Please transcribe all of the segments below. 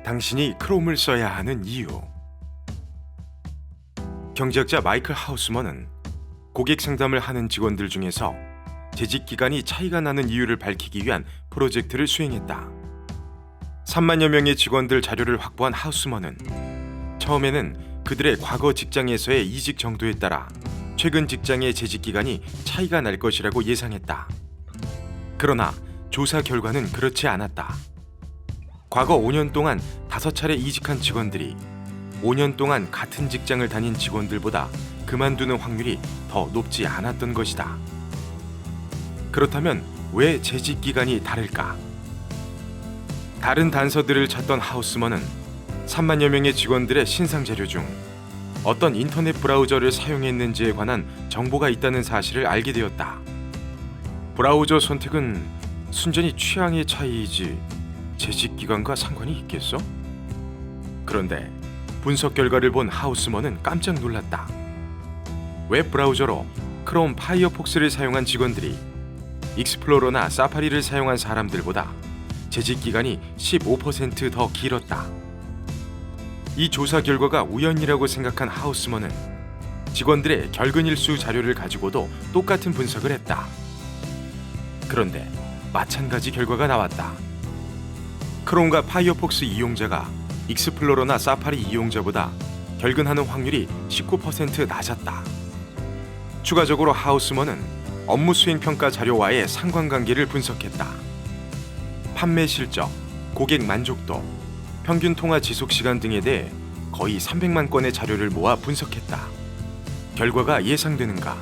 당신이 크롬을 써야 하는 이유. 경제학자 마이클 하우스먼은 고객 상담을 하는 직원들 중에서 재직 기간이 차이가 나는 이유를 밝히기 위한 프로젝트를 수행했다. 3만여 명의 직원들 자료를 확보한 하우스먼은 처음에는 그들의 과거 직장에서의 이직 정도에 따라 최근 직장의 재직 기간이 차이가 날 것이라고 예상했다. 그러나 조사 결과는 그렇지 않았다. 과거 5년 동안 5차례 이직한 직원들이 5년 동안 같은 직장을 다닌 직원들보다 그만두는 확률이 더 높지 않았던 것이다. 그렇다면 왜 재직 기간이 다를까? 다른 단서들을 찾던 하우스먼은 3만여 명의 직원들의 신상 자료 중 어떤 인터넷 브라우저를 사용했는지에 관한 정보가 있다는 사실을 알게 되었다. 브라우저 선택은 순전히 취향의 차이이지 재직 기간과 상관이 있겠어? 그런데 분석 결과를 본 하우스먼은 깜짝 놀랐다. 웹 브라우저로 크롬 파이어폭스를 사용한 직원들이 익스플로러나 사파리를 사용한 사람들보다 재직 기간이 15% 더 길었다. 이 조사 결과가 우연이라고 생각한 하우스먼은 직원들의 결근일수 자료를 가지고도 똑같은 분석을 했다. 그런데 마찬가지 결과가 나왔다. 크롬과 파이어폭스 이용자가 익스플로러나 사파리 이용자보다 결근하는 확률이 19% 낮았다. 추가적으로 하우스먼은 업무 수행 평가 자료와의 상관관계를 분석했다. 판매 실적, 고객 만족도, 평균 통화 지속 시간 등에 대해 거의 300만 건의 자료를 모아 분석했다. 결과가 예상되는가?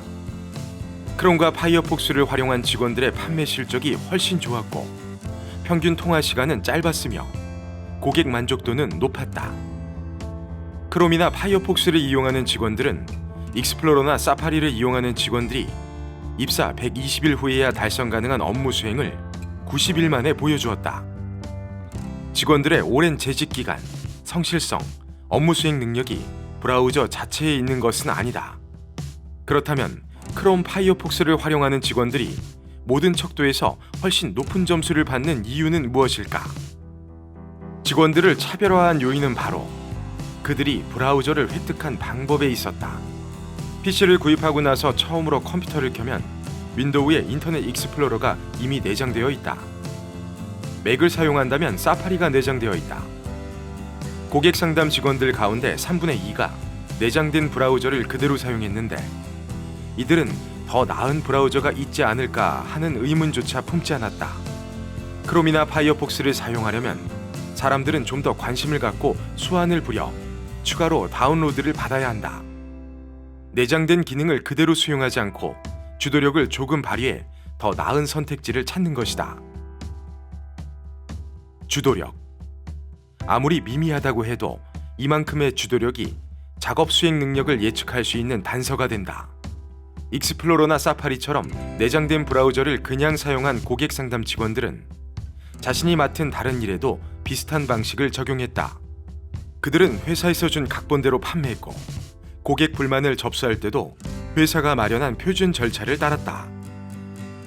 크롬과 파이어폭스를 활용한 직원들의 판매 실적이 훨씬 좋았고 평균 통화 시간은 짧았으며 고객 만족도는 높았다. 크롬이나 파이어폭스를 이용하는 직원들은 익스플로러나 사파리를 이용하는 직원들이 입사 120일 후에야 달성 가능한 업무 수행을 90일 만에 보여주었다. 직원들의 오랜 재직 기간, 성실성, 업무 수행 능력이 브라우저 자체에 있는 것은 아니다. 그렇다면 크롬 파이어폭스를 활용하는 직원들이 모든 척도에서 훨씬 높은 점수를 받는 이유는 무엇일까? 직원들을 차별화한 요인은 바로 그들이 브라우저를 획득한 방법에 있었다. PC를 구입하고 나서 처음으로 컴퓨터를 켜면 윈도우에 인터넷 익스플로러가 이미 내장되어 있다. 맥을 사용한다면 사파리가 내장되어 있다. 고객 상담 직원들 가운데 3분의 2가 내장된 브라우저를 그대로 사용했는데 이들은 더 나은 브라우저가 있지 않을까 하는 의문조차 품지 않았다. 크롬이나 파이어폭스를 사용하려면 사람들은 좀 더 관심을 갖고 수완을 부려 추가로 다운로드를 받아야 한다. 내장된 기능을 그대로 수용하지 않고 주도력을 조금 발휘해 더 나은 선택지를 찾는 것이다. 주도력. 아무리 미미하다고 해도 이만큼의 주도력이 작업 수행 능력을 예측할 수 있는 단서가 된다. 익스플로러나 사파리처럼 내장된 브라우저를 그냥 사용한 고객 상담 직원들은 자신이 맡은 다른 일에도 비슷한 방식을 적용했다. 그들은 회사에서 준 각본대로 판매했고 고객 불만을 접수할 때도 회사가 마련한 표준 절차를 따랐다.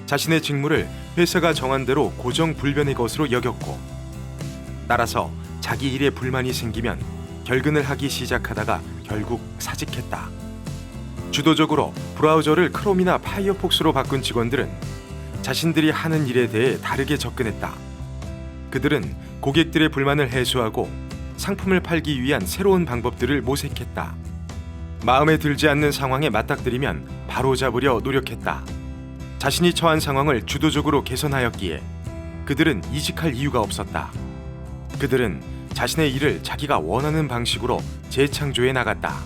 자신의 직무를 회사가 정한 대로 고정 불변의 것으로 여겼고 따라서 자기 일에 불만이 생기면 결근을 하기 시작하다가 결국 사직했다. 주도적으로 브라우저를 크롬이나 파이어폭스로 바꾼 직원들은 자신들이 하는 일에 대해 다르게 접근했다. 그들은 고객들의 불만을 해소하고 상품을 팔기 위한 새로운 방법들을 모색했다. 마음에 들지 않는 상황에 맞닥뜨리면 바로잡으려 노력했다. 자신이 처한 상황을 주도적으로 개선하였기에 그들은 이직할 이유가 없었다. 그들은 자신의 일을 자기가 원하는 방식으로 재창조해 나갔다.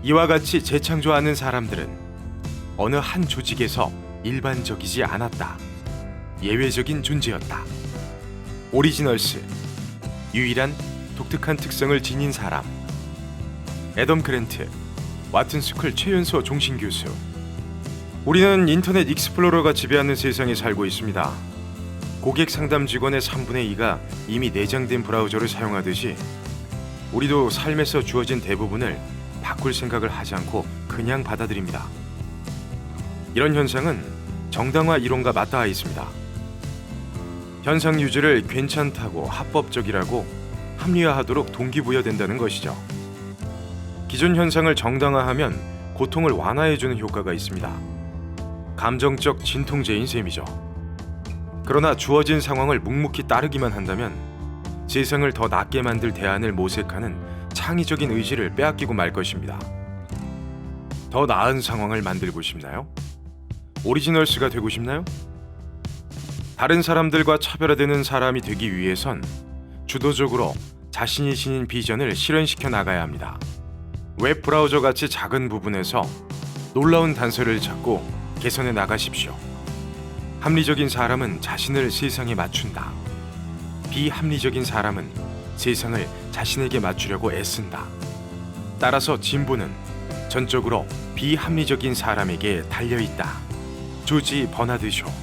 이와 같이 재창조하는 사람들은 어느 한 조직에서 일반적이지 않았다. 예외적인 존재였다. 오리지널스, 유일한 독특한 특성을 지닌 사람. 애덤 그랜트, 와튼스쿨 최연소 종신교수. 우리는 인터넷 익스플로러가 지배하는 세상에 살고 있습니다. 고객 상담 직원의 3분의 2가 이미 내장된 브라우저를 사용하듯이 우리도 삶에서 주어진 대부분을 바꿀 생각을 하지 않고 그냥 받아들입니다. 이런 현상은 정당화 이론과 맞닿아 있습니다. 현상 유지를 괜찮다고 합법적이라고 합리화하도록 동기부여된다는 것이죠. 기존 현상을 정당화하면 고통을 완화해주는 효과가 있습니다. 감정적 진통제인 셈이죠. 그러나 주어진 상황을 묵묵히 따르기만 한다면 세상을 더 낫게 만들 대안을 모색하는 창의적인 의지를 빼앗기고 말 것입니다. 더 나은 상황을 만들고 싶나요? 오리지널스가 되고 싶나요? 다른 사람들과 차별화되는 사람이 되기 위해선 주도적으로 자신이 지닌 비전을 실현시켜 나가야 합니다. 웹 브라우저 같이 작은 부분에서 놀라운 단서를 찾고 개선해 나가십시오. 합리적인 사람은 자신을 세상에 맞춘다. 비합리적인 사람은 세상을 자신에게 맞추려고 애쓴다. 따라서 진보는 전적으로 비합리적인 사람에게 달려있다. 조지 버나드 쇼.